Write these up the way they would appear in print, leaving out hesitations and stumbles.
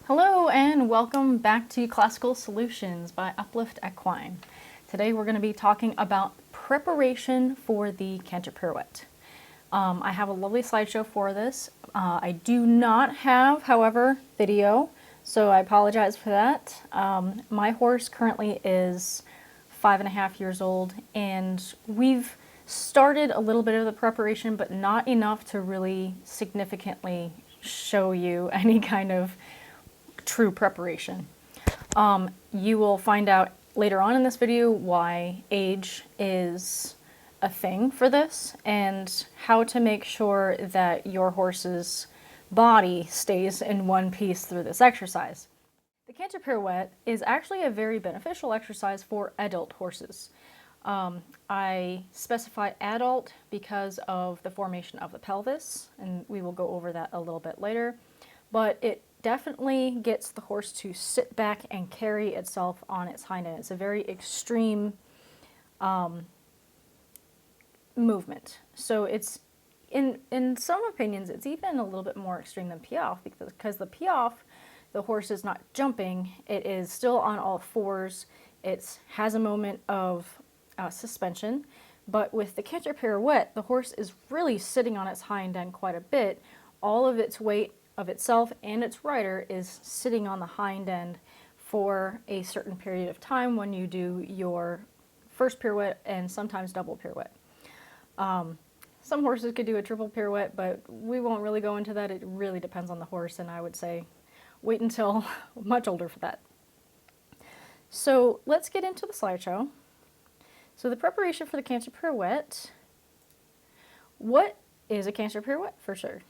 Hello and welcome back to Classical Solutions by Uplift Equine. Today we're going to be talking about preparation for the Canter Pirouette. I have a lovely slideshow for this. I do not have, however, video, so I apologize for that. My horse currently is 5.5 years old, and we've started a little bit of the preparation, but not enough to really significantly show you any kind of true preparation. You will find out later on in this video why age is a thing for this and how to make sure that your horse's body stays in one piece through this exercise. The Canter Pirouette is actually a very beneficial exercise for adult horses. I specify adult because of the formation of the pelvis, and we will go over that a little bit later, but it definitely gets the horse to sit back and carry itself on its hind end. It's a very extreme movement. So it's, in some opinions, it's even a little bit more extreme than piaffe, because the piaffe, the horse is not jumping, it is still on all fours, it has a moment of suspension, but with the Canter Pirouette, the horse is really sitting on its hind end quite a bit. All of its weight of itself and its rider is sitting on the hind end for a certain period of time when you do your first pirouette and sometimes double pirouette. Some horses could do a triple pirouette, but we won't really go into that. It really depends on the horse, and I would say wait until much older for that. So let's get into the slideshow. So the preparation for the Canter Pirouette. What is a Canter Pirouette for sure?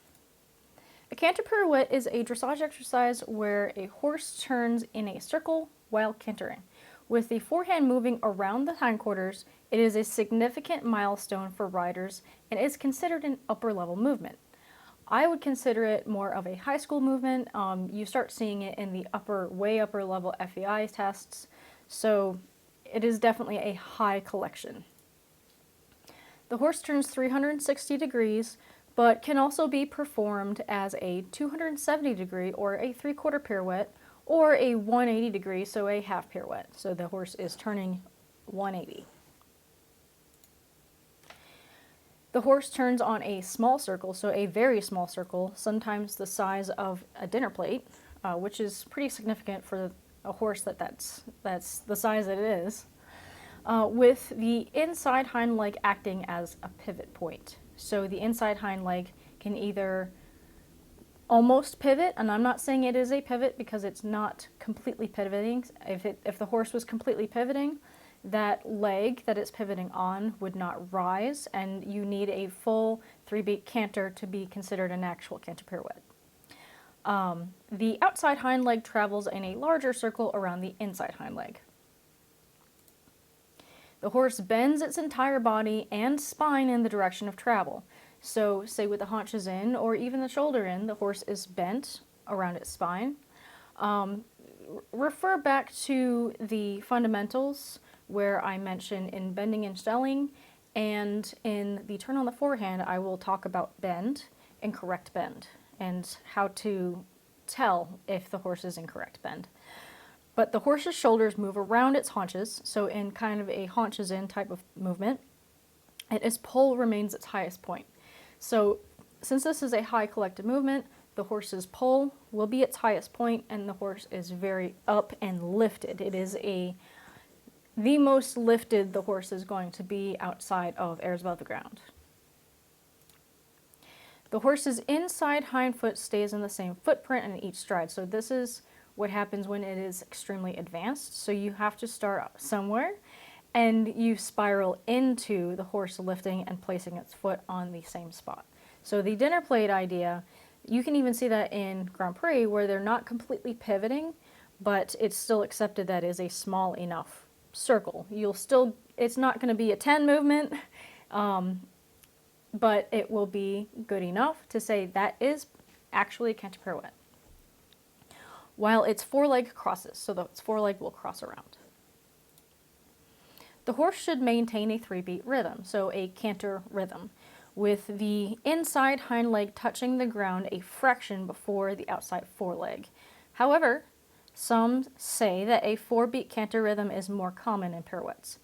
A Canter Pirouette is a dressage exercise where a horse turns in a circle while cantering. With the forehand moving around the hindquarters, it is a significant milestone for riders and is considered an upper level movement. I would consider it more of a high school movement. You start seeing it in the way upper level FEI tests, so it is definitely a high collection. The horse turns 360 degrees, but can also be performed as a 270 degree or a 3/4 pirouette or a 180 degree, so a half pirouette. So the horse is turning 180. The horse turns on a small circle, so a very small circle, sometimes the size of a dinner plate, which is pretty significant for a horse that's the size that it is, with the inside hind leg acting as a pivot point. So the inside hind leg can either almost pivot, and I'm not saying it is a pivot because it's not completely pivoting. If the horse was completely pivoting, that leg that it's pivoting on would not rise, and you need a full 3-beat canter to be considered an actual Canter Pirouette. The outside hind leg travels in a larger circle around the inside hind leg. The horse bends its entire body and spine in the direction of travel. So, say with the haunches in or even the shoulder in, the horse is bent around its spine. Refer back to the fundamentals where I mention in bending and stelling, and in the turn on the forehand I will talk about bend and correct bend and how to tell if the horse is in correct bend. But the horse's shoulders move around its haunches, so in kind of a haunches in type of movement, and its pole remains its highest point. So since this is a high collective movement, the horse's pole will be its highest point, and the horse is very up and lifted. It is the most lifted the horse is going to be outside of airs above the ground. The horse's inside hind foot stays in the same footprint in each stride. So this is what happens when it is extremely advanced. So you have to start somewhere and you spiral into the horse lifting and placing its foot on the same spot. So the dinner plate idea, you can even see that in Grand Prix where they're not completely pivoting, but it's still accepted that is a small enough circle. It's not going to be a 10 movement, but it will be good enough to say that is actually a Canter Pirouette. While its foreleg crosses, so its foreleg will cross around. The horse should maintain a 3-beat rhythm, so a canter rhythm, with the inside hind leg touching the ground a fraction before the outside foreleg. However, some say that a 4-beat canter rhythm is more common in pirouettes.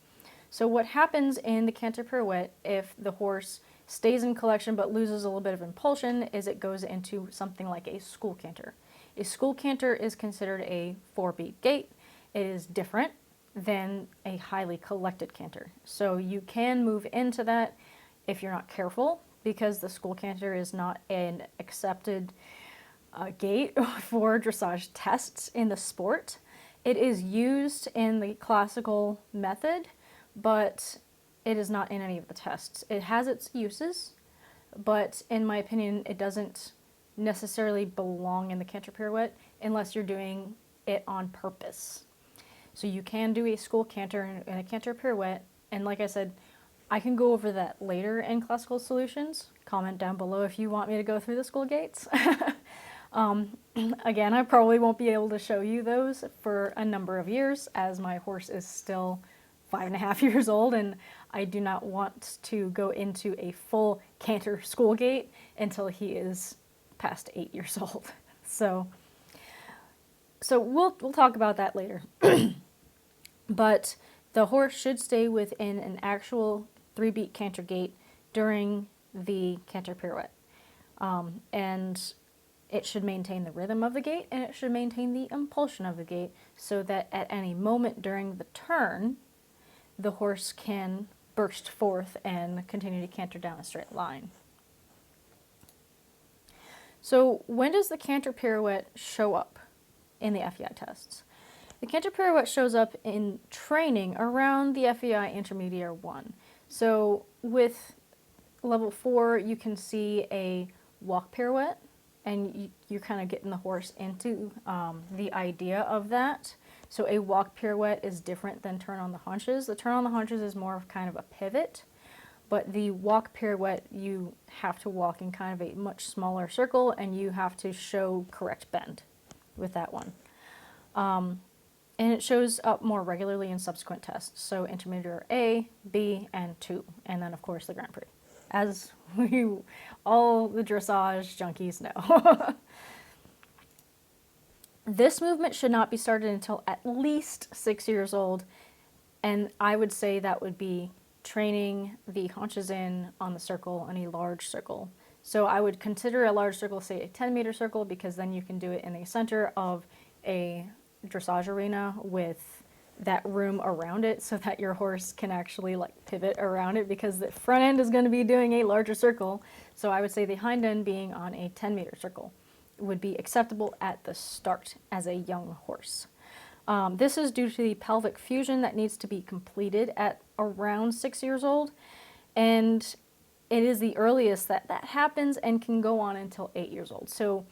So what happens in the canter pirouette if the horse stays in collection but loses a little bit of impulsion is it goes into something like a school canter. A school canter is considered a 4-beat gait. It is different than a highly collected canter. So you can move into that if you're not careful, because the school canter is not an accepted gait for dressage tests in the sport. It is used in the classical method, but it is not in any of the tests. It has its uses, but in my opinion, it doesn't necessarily belong in the canter pirouette unless you're doing it on purpose. So you can do a school canter and a canter pirouette, and like I said, I can go over that later in classical solutions. Comment down below if you want me to go through the school gaits. Again, I probably won't be able to show you those for a number of years, as my horse is still 5.5 years old, and I do not want to go into a full canter school gait until he is past 8 years old. So we'll talk about that later. But the horse should stay within an actual 3-beat canter gait during the canter pirouette. And it should maintain the rhythm of the gait, and it should maintain the impulsion of the gait, so that at any moment during the turn, the horse can burst forth and continue to canter down a straight line. So when does the canter pirouette show up in the FEI tests? The canter pirouette shows up in training around the FEI Intermediate 1. So with level 4, you can see a walk pirouette, and you're kind of getting the horse into the idea of that. So a walk pirouette is different than turn on the haunches. The turn on the haunches is more of kind of a pivot, but the walk pirouette, you have to walk in kind of a much smaller circle, and you have to show correct bend with that one. And it shows up more regularly in subsequent tests. So Intermediate A, B, and 2, and then of course the Grand Prix, as all the dressage junkies know. This movement should not be started until at least 6 years old, and I would say that would be training the haunches in on the circle, on a large circle. So I would consider a large circle, say a 10-meter circle, because then you can do it in the center of a dressage arena with that room around it, so that your horse can actually like pivot around it, because the front end is going to be doing a larger circle. So I would say the hind end being on a 10-meter circle would be acceptable at the start as a young horse. This is due to the pelvic fusion that needs to be completed at around 6 years old, and it is the earliest that that happens and can go on until 8 years old. So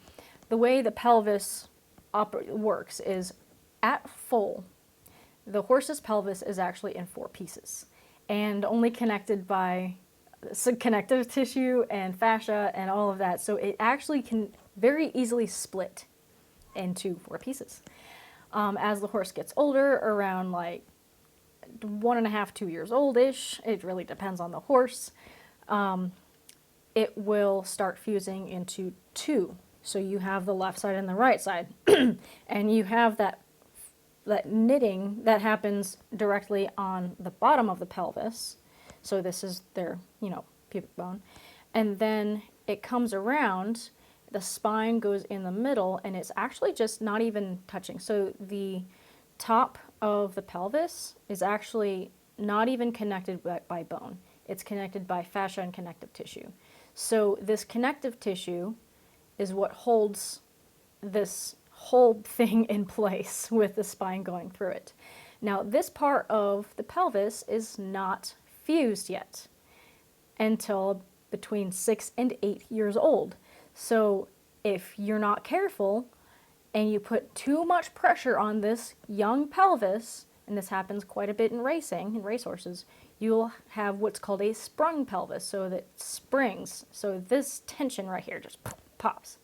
the way the pelvis works is at full, the horse's pelvis is actually in 4 pieces and only connected by connective tissue and fascia and all of that. So it actually can very easily split into 4 pieces. As the horse gets older, around like 1.5, 2 years old-ish, it really depends on the horse, it will start fusing into 2. So you have the left side and the right side, and you have that knitting that happens directly on the bottom of the pelvis. So this is their, pubic bone. And then it comes around, the spine goes in the middle, and it's actually just not even touching. So the top of the pelvis is actually not even connected by bone. It's connected by fascia and connective tissue. So this connective tissue is what holds this whole thing in place with the spine going through it. Now, this part of the pelvis is not fused yet until between 6 and 8 years old. So if you're not careful and you put too much pressure on this young pelvis, and this happens quite a bit in racing, in racehorses, you'll have what's called a sprung pelvis, so that springs. So this tension right here just pops.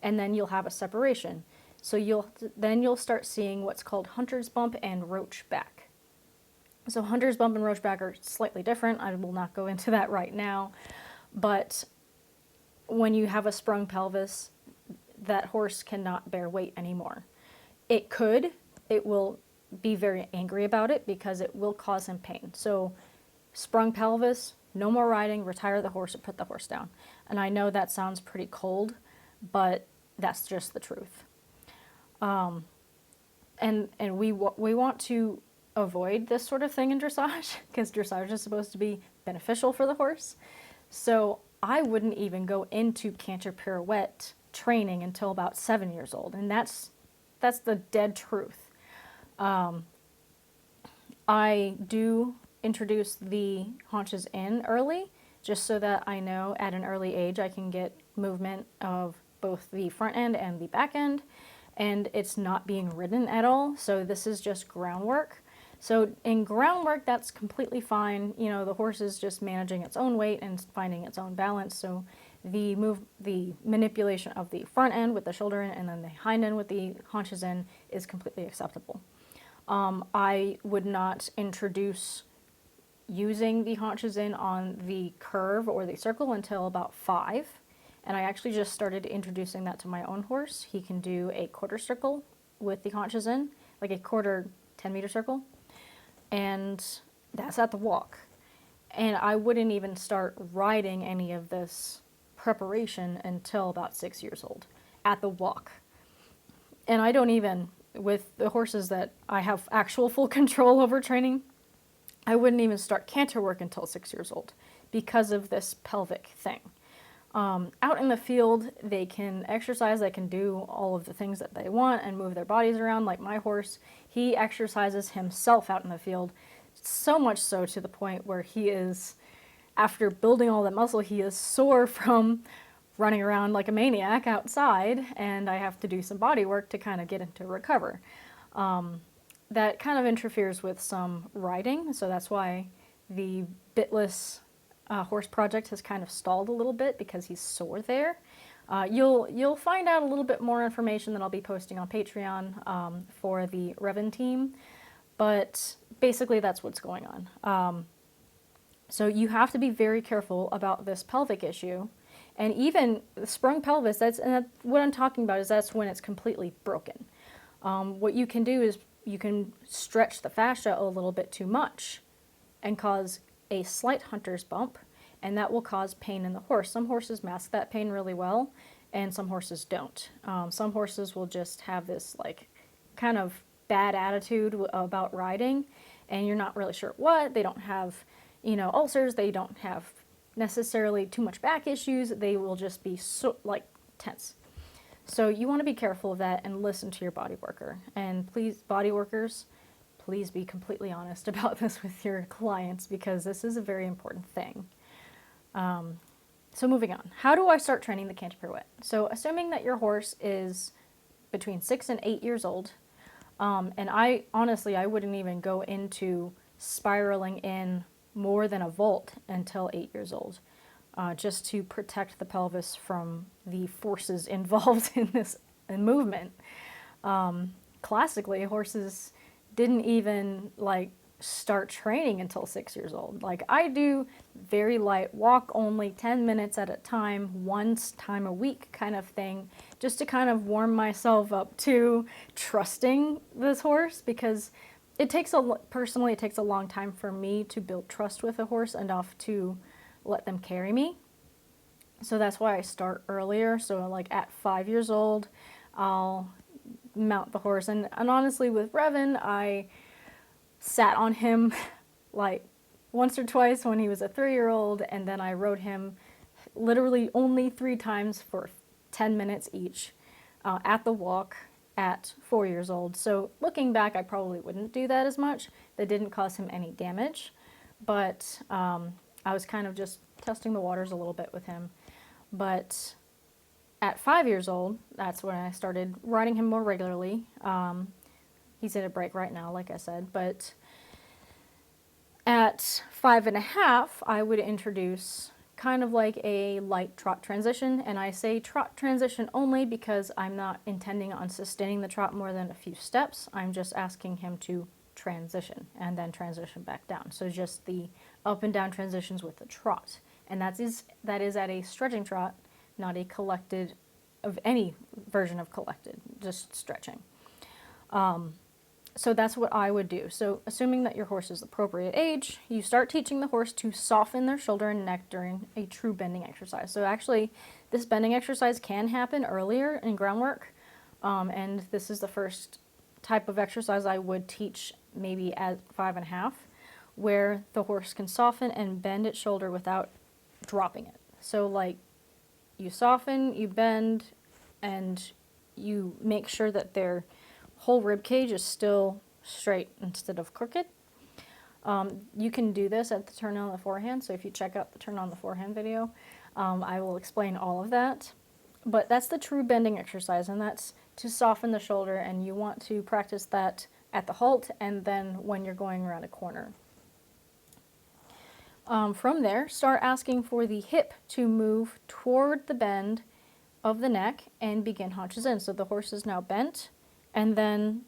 And then you'll have a separation. So you'll start seeing what's called hunter's bump and roach back. So hunter's bump and roach back are slightly different. I will not go into that right now. But when you have a sprung pelvis, that horse cannot bear weight anymore. It could, it will be very angry about it because it will cause him pain. So sprung pelvis, no more riding, retire the horse or put the horse down. And I know that sounds pretty cold, but that's just the truth. And we want to avoid this sort of thing in dressage because dressage is supposed to be beneficial for the horse. So I wouldn't even go into canter pirouette training until about 7 years old, and that's the dead truth. I do introduce the haunches in early, just so that I know at an early age I can get movement of both the front end and the back end, and it's not being ridden at all, so this is just groundwork. So in groundwork, that's completely fine. You know, the horse is just managing its own weight and finding its own balance, so the manipulation of the front end with the shoulder in and then the hind end with the haunches in is completely acceptable. I would not introduce using the haunches in on the curve or the circle until about 5. And I actually just started introducing that to my own horse. He can do a quarter circle with the haunches in, like a quarter 10-meter circle. And that's at the walk. And I wouldn't even start riding any of this preparation until about 6 years old at the walk. And I don't even, with the horses that I have actual full control over training, I wouldn't even start canter work until 6 years old because of this pelvic thing. Out in the field, they can exercise, they can do all of the things that they want and move their bodies around. Like my horse, he exercises himself out in the field, so much so to the point where he is, after building all that muscle, he is sore from running around like a maniac outside, and I have to do some body work to kind of get him to recover. That kind of interferes with some riding, so that's why the bitless horse project has kind of stalled a little bit because he's sore there. You'll find out a little bit more information that I'll be posting on Patreon for the Revan team, but basically that's what's going on. So you have to be very careful about this pelvic issue, and even sprung pelvis. What I'm talking about is that's when it's completely broken. What you can do is you can stretch the fascia a little bit too much and cause a slight hunter's bump, and that will cause pain in the horse. Some horses mask that pain really well, and some horses don't. Some horses will just have this like kind of bad attitude about riding, and you're not really sure what. They don't have, ulcers. They don't have necessarily too much back issues. They will just be so like tense. So you want to be careful of that and listen to your body worker. And please, body workers, please be completely honest about this with your clients because this is a very important thing. So moving on, how do I start training the canter pirouette? So assuming that your horse is between 6 and 8 years old, and I wouldn't even go into spiraling in more than a volt until 8 years old, just to protect the pelvis from the forces involved in this movement. Classically, horses didn't even start training until 6 years old. Like I do very light walk only 10 minutes at a time, one time a week kind of thing, just to kind of warm myself up to trusting this horse, because it takes a long time for me to build trust with a horse enough to let them carry me. So that's why I start earlier. So like at 5 years old, I'll mount the horse. And honestly, with Revan, I sat on him like once or twice when he was a 3-year-old, and then I rode him literally only 3 times for 10 minutes each at the walk at 4 years old. So looking back, I probably wouldn't do that as much. That didn't cause him any damage, but I was kind of just testing the waters a little bit with him. But at 5 years old, that's when I started riding him more regularly. He's at a break right now, like I said, but at 5.5, I would introduce kind of like a light trot transition, and I say trot transition only because I'm not intending on sustaining the trot more than a few steps. I'm just asking him to transition and then transition back down. So just the up and down transitions with the trot, and that is at a stretching trot, not a collected of any version of collected, just stretching. So that's what I would do. So assuming that your horse is appropriate age, you start teaching the horse to soften their shoulder and neck during a true bending exercise. So actually, this bending exercise can happen earlier in groundwork, and this is the first type of exercise I would teach maybe at 5.5, where the horse can soften and bend its shoulder without dropping it. So like, you soften, you bend, and you make sure that their whole rib cage is still straight instead of crooked. You can do this at the turn on the forehand, so if you check out the turn on the forehand video, I will explain all of that. But that's the true bending exercise, and that's to soften the shoulder, and you want to practice that at the halt and then when you're going around a corner. From there, start asking for the hip to move toward the bend of the neck and begin haunches in. So the horse is now bent, and then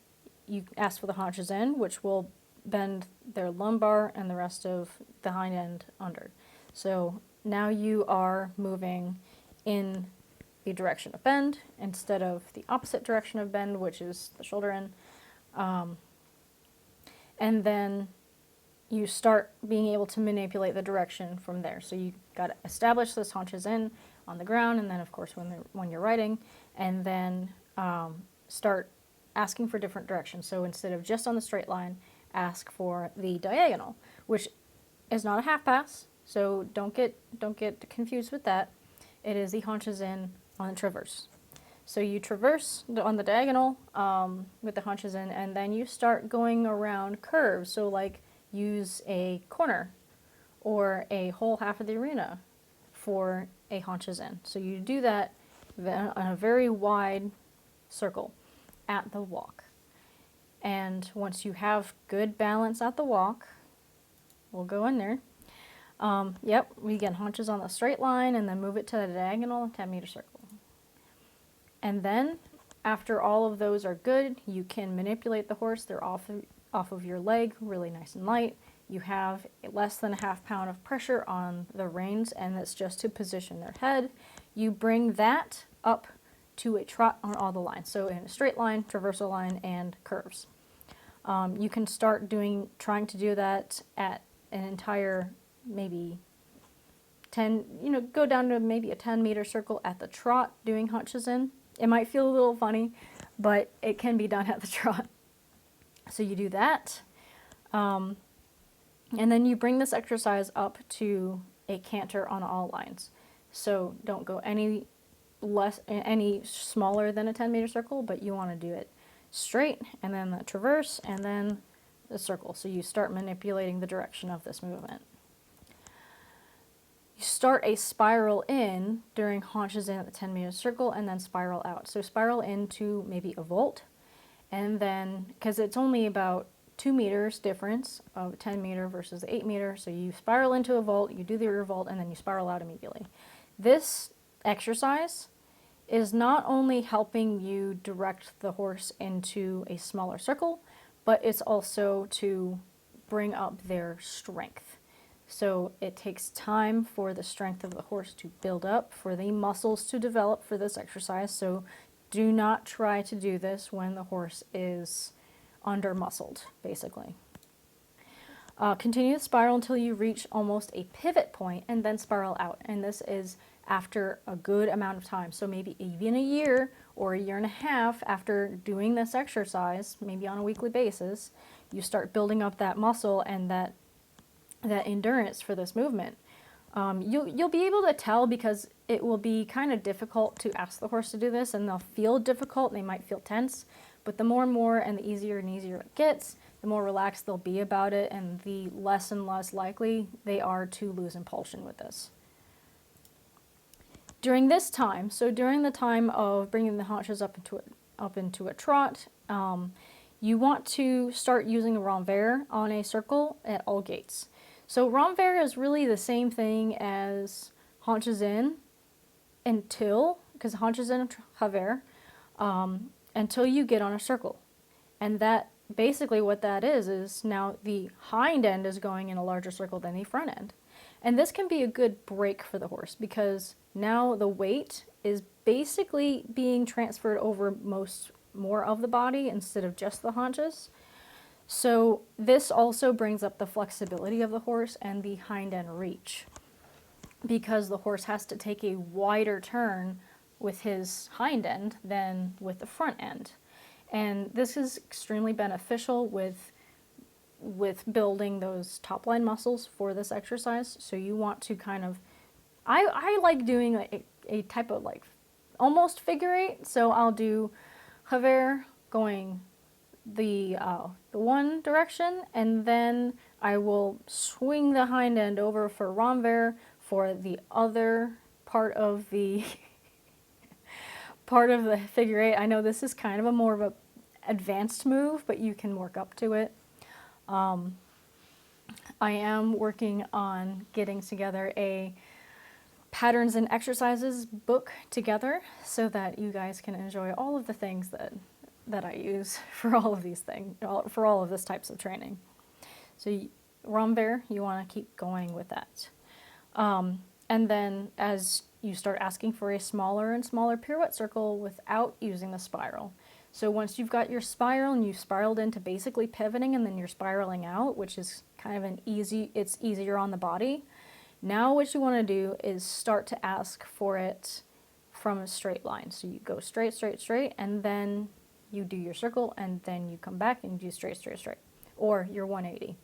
you ask for the haunches in, which will bend their lumbar and the rest of the hind end under. So now you are moving in the direction of bend instead of the opposite direction of bend, which is the shoulder in. And then you start being able to manipulate the direction from there. So you got to establish this haunches in on the ground, and then of course when you're riding, and then start asking for different directions. So instead of just on the straight line, ask for the diagonal, which is not a half pass. So don't get confused with that. It is the haunches in on the traverse. So you traverse on the diagonal with the haunches in, and then you start going around curves. So like, use a corner or a whole half of the arena for a haunches in. So you do that on a very wide circle at the walk. And once you have good balance at the walk, we'll go in there. Yep, we get haunches on the straight line and then move it to the diagonal 10-meter circle. And then after all of those are good, you can manipulate the horse. They're off of your leg, really nice and light. You have less than a half pound of pressure on the reins, and that's just to position their head. You bring that up to a trot on all the lines. So in a straight line, traversal line, and curves. You can start trying to do that at an entire maybe 10, go down to maybe a 10-meter circle at the trot doing haunches in. It might feel a little funny, but it can be done at the trot. So you do that, and then you bring this exercise up to a canter on all lines. So don't go any smaller than a 10-meter circle, but you want to do it straight, and then the traverse, and then the circle. So you start manipulating the direction of this movement. You start a spiral in during haunches in at the 10-meter circle, and then spiral out. So spiral into maybe a volt, and then, because it's only about 2 meters difference of 10-meter versus the 8-meter, so you spiral into a volt, you do the rear volt, and then you spiral out immediately. This exercise is not only helping you direct the horse into a smaller circle, but it's also to bring up their strength. So it takes time for the strength of the horse to build up, for the muscles to develop for this exercise. So do not try to do this when the horse is under-muscled, basically. Continue to spiral until you reach almost a pivot point, and then spiral out. And this is after a good amount of time. So maybe even a year or a year and a half after doing this exercise, maybe on a weekly basis, you start building up that muscle and that endurance for this movement. You'll be able to tell, because it will be kind of difficult to ask the horse to do this, and they'll feel difficult, and they might feel tense, but the more and more and the easier and easier it gets, the more relaxed they'll be about it, and the less and less likely they are to lose impulsion with this. During this time, so during the time of bringing the haunches up into a trot, you want to start using a renvers on a circle at all gaits. So renvers is really the same thing as haunches in because haunches in travers, until you get on a circle. And that basically what that is now the hind end is going in a larger circle than the front end. And this can be a good break for the horse, because now the weight is basically being transferred over more of the body instead of just the haunches. So this also brings up the flexibility of the horse and the hind end reach, because the horse has to take a wider turn with his hind end than with the front end. And this is extremely beneficial with building those top line muscles for this exercise. So you want to kind of, I like doing a type of like almost figure eight. So I'll do hover going the one direction, and then I will swing the hind end over for renvers for the other part of the part of the figure eight. I know this is kind of a more of a advanced move, but you can work up to it. I am working on getting together a patterns and exercises book together so that you guys can enjoy all of the things that I use for all of these things, for all of this types of training. So renvers, you want to keep going with that. And then as you start asking for a smaller and smaller pirouette circle without using the spiral. So once you've got your spiral and you've spiraled into basically pivoting and then you're spiraling out, which is kind of it's easier on the body. Now what you want to do is start to ask for it from a straight line. So you go straight, straight, straight, and then you do your circle, and then you come back and do straight, straight, straight, or your 180.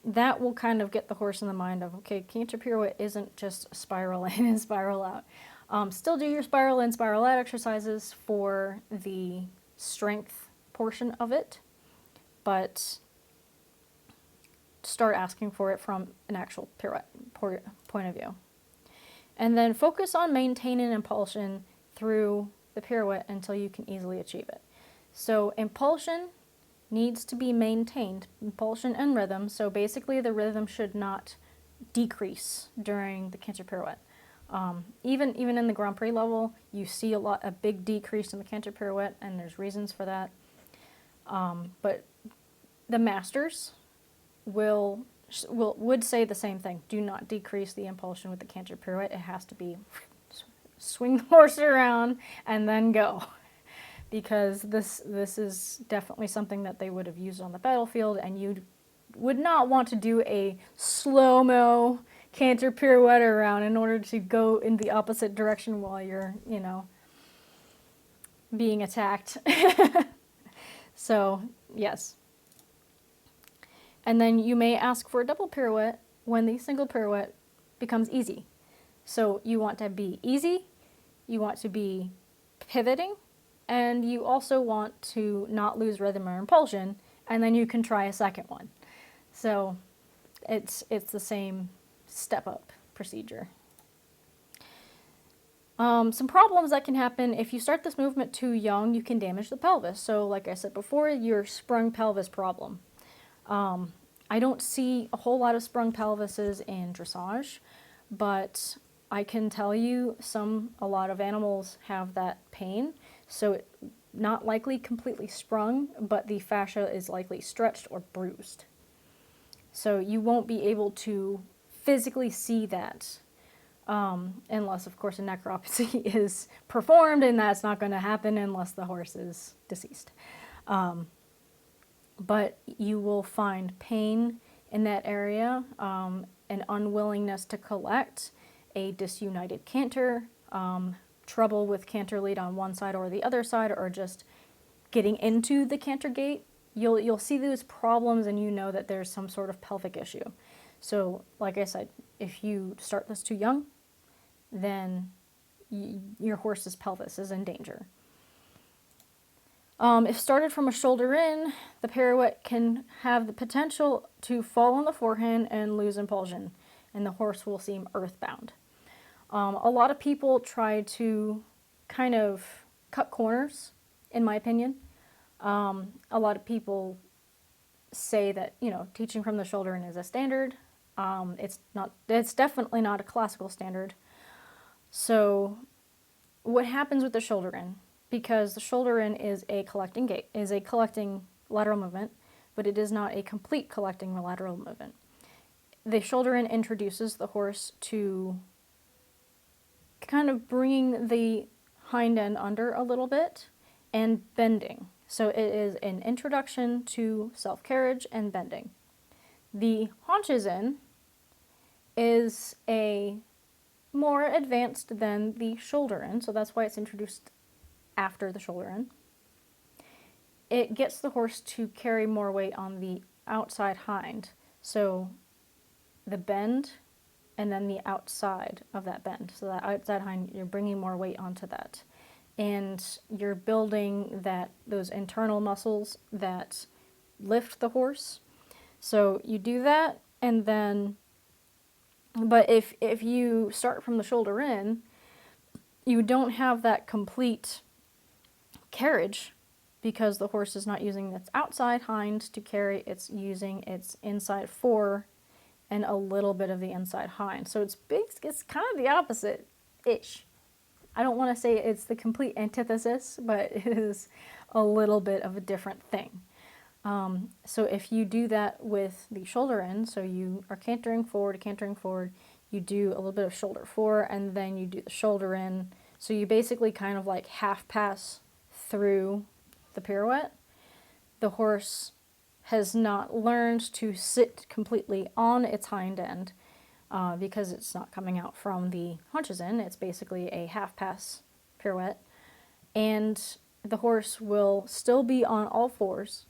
That will kind of get the horse in the mind of, okay, canter pirouette isn't just spiral in and spiral out. Still do your spiral in, spiral out exercises for the strength portion of it, but start asking for it from an actual pirouette point of view. And then focus on maintaining impulsion through the pirouette until you can easily achieve it. So impulsion needs to be maintained, impulsion and rhythm. So basically the rhythm should not decrease during the canter pirouette. Even in the Grand Prix level, you see a big decrease in the canter pirouette, and there's reasons for that. But the masters would say the same thing. Do not decrease the impulsion with the canter pirouette. It has to be swing the horse around and then go, because this is definitely something that they would have used on the battlefield, and you would not want to do a slow-mo canter pirouette around in order to go in the opposite direction while you're, being attacked. So, yes. And then you may ask for a double pirouette when the single pirouette becomes easy. So you want to be easy, you want to be pivoting, and you also want to not lose rhythm or impulsion, and then you can try a second one. So it's the same step-up procedure. Some problems that can happen if you start this movement too young, you can damage the pelvis. So like I said before, your sprung pelvis problem. I don't see a whole lot of sprung pelvises in dressage, but I can tell you a lot of animals have that pain. So it not likely completely sprung, but the fascia is likely stretched or bruised. So you won't be able to physically see that unless, of course, a necropsy is performed, and that's not going to happen unless the horse is deceased. But you will find pain in that area, an unwillingness to collect, a disunited canter, trouble with canter lead on one side or the other side, or just getting into the canter gait. You'll see those problems, and you know that there's some sort of pelvic issue. So, like I said, if you start this too young, then your horse's pelvis is in danger. If started from a shoulder in, the pirouette can have the potential to fall on the forehand and lose impulsion, and the horse will seem earthbound. A lot of people try to kind of cut corners, in my opinion. A lot of people say that, teaching from the shoulder in is a standard. It's definitely not a classical standard. So what happens with the shoulder in? Because the shoulder in is a collecting gait, is a collecting lateral movement, but it is not a complete collecting lateral movement. The shoulder in introduces the horse to kind of bringing the hind end under a little bit and bending. So it is an introduction to self-carriage and bending. The haunches in is a more advanced than the shoulder in, so that's why it's introduced after the shoulder in. It gets the horse to carry more weight on the outside hind, so the bend and then the outside of that bend. So that outside hind, you're bringing more weight onto that. And you're building those internal muscles that lift the horse. So you do that, and then, but if you start from the shoulder in, you don't have that complete carriage because the horse is not using its outside hind to carry, it's using its inside fore and a little bit of the inside hind. So it's kind of the opposite-ish. I don't want to say it's the complete antithesis, but it is a little bit of a different thing. So if you do that with the shoulder in, so you are cantering forward, you do a little bit of shoulder fore, and then you do the shoulder in. So you basically kind of like half pass through the pirouette. The horse has not learned to sit completely on its hind end because it's not coming out from the haunches in. It's basically a half pass pirouette. And the horse will still be on all fours,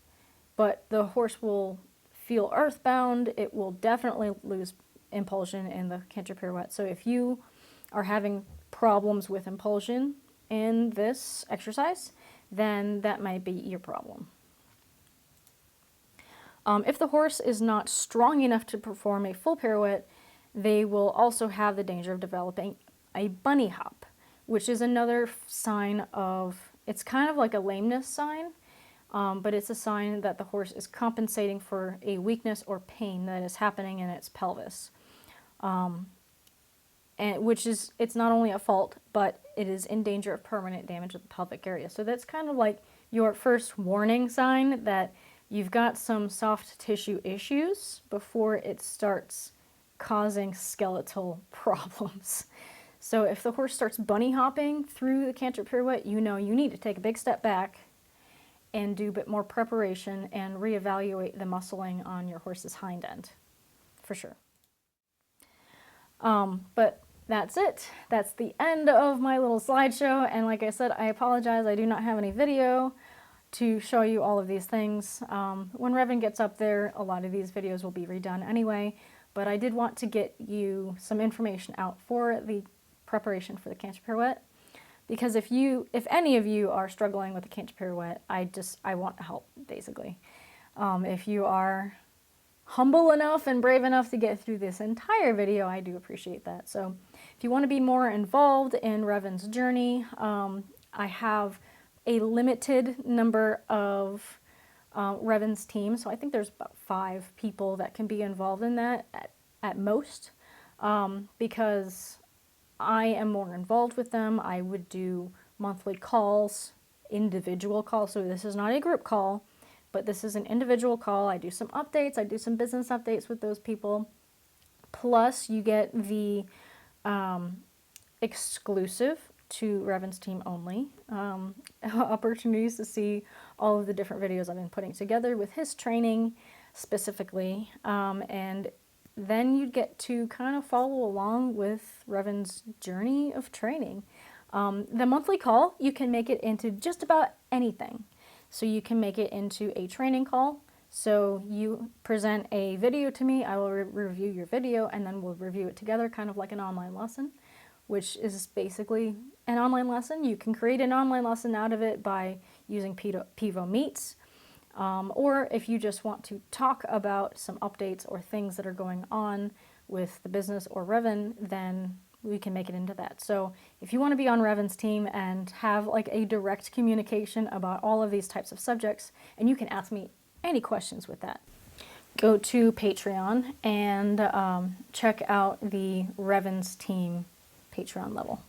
but the horse will feel earthbound. It will definitely lose impulsion in the canter pirouette. So if you are having problems with impulsion in this exercise, then that might be your problem. If the horse is not strong enough to perform a full pirouette, they will also have the danger of developing a bunny hop, which is another sign of, it's kind of like a lameness sign, but it's a sign that the horse is compensating for a weakness or pain that is happening in its pelvis. And it's not only a fault, but it is in danger of permanent damage of the pelvic area. So that's kind of like your first warning sign that you've got some soft tissue issues before it starts causing skeletal problems. So if the horse starts bunny hopping through the canter pirouette, you know you need to take a big step back and do a bit more preparation and reevaluate the muscling on your horse's hind end, for sure. But that's it. That's the end of my little slideshow, and like I said, I apologize, I do not have any video to show you all of these things. When Revan gets up there, a lot of these videos will be redone anyway, but I did want to get you some information out for the preparation for the canter pirouette, because if any of you are struggling with the canter pirouette, I want to help, basically. If you are humble enough and brave enough to get through this entire video, I do appreciate that. So if you want to be more involved in Revan's journey, I have a limited number of Revan's team, so I think there's about 5 people that can be involved in that at most, because I am more involved with them. I would do monthly calls, individual calls, so this is not a group call, but this is an individual call. I do some updates, I do some business updates with those people, plus you get the exclusive to Revan's team only opportunities to see all of the different videos I've been putting together with his training specifically, and then you get to kind of follow along with Revan's journey of training. The monthly call, you can make it into just about anything. So you can make it into a training call. So you present a video to me, I will review your video, and then we'll review it together, kind of like an online lesson, which is basically an online lesson. You can create an online lesson out of it by using Pivo Meets, or if you just want to talk about some updates or things that are going on with the business or Revan, then we can make it into that. So if you want to be on Revan's team and have like a direct communication about all of these types of subjects, and you can ask me any questions with that, go to Patreon and check out the Revan's team Patreon level.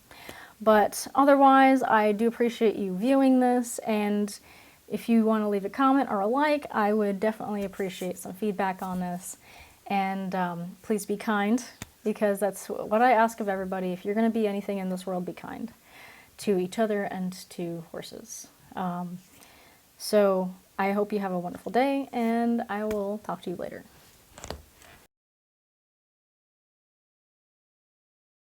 But otherwise, I do appreciate you viewing this, and if you want to leave a comment or a like, I would definitely appreciate some feedback on this. And please be kind. because that's what I ask of everybody. If you're going to be anything in this world, be kind to each other and to horses. So I hope you have a wonderful day, and I will talk to you later.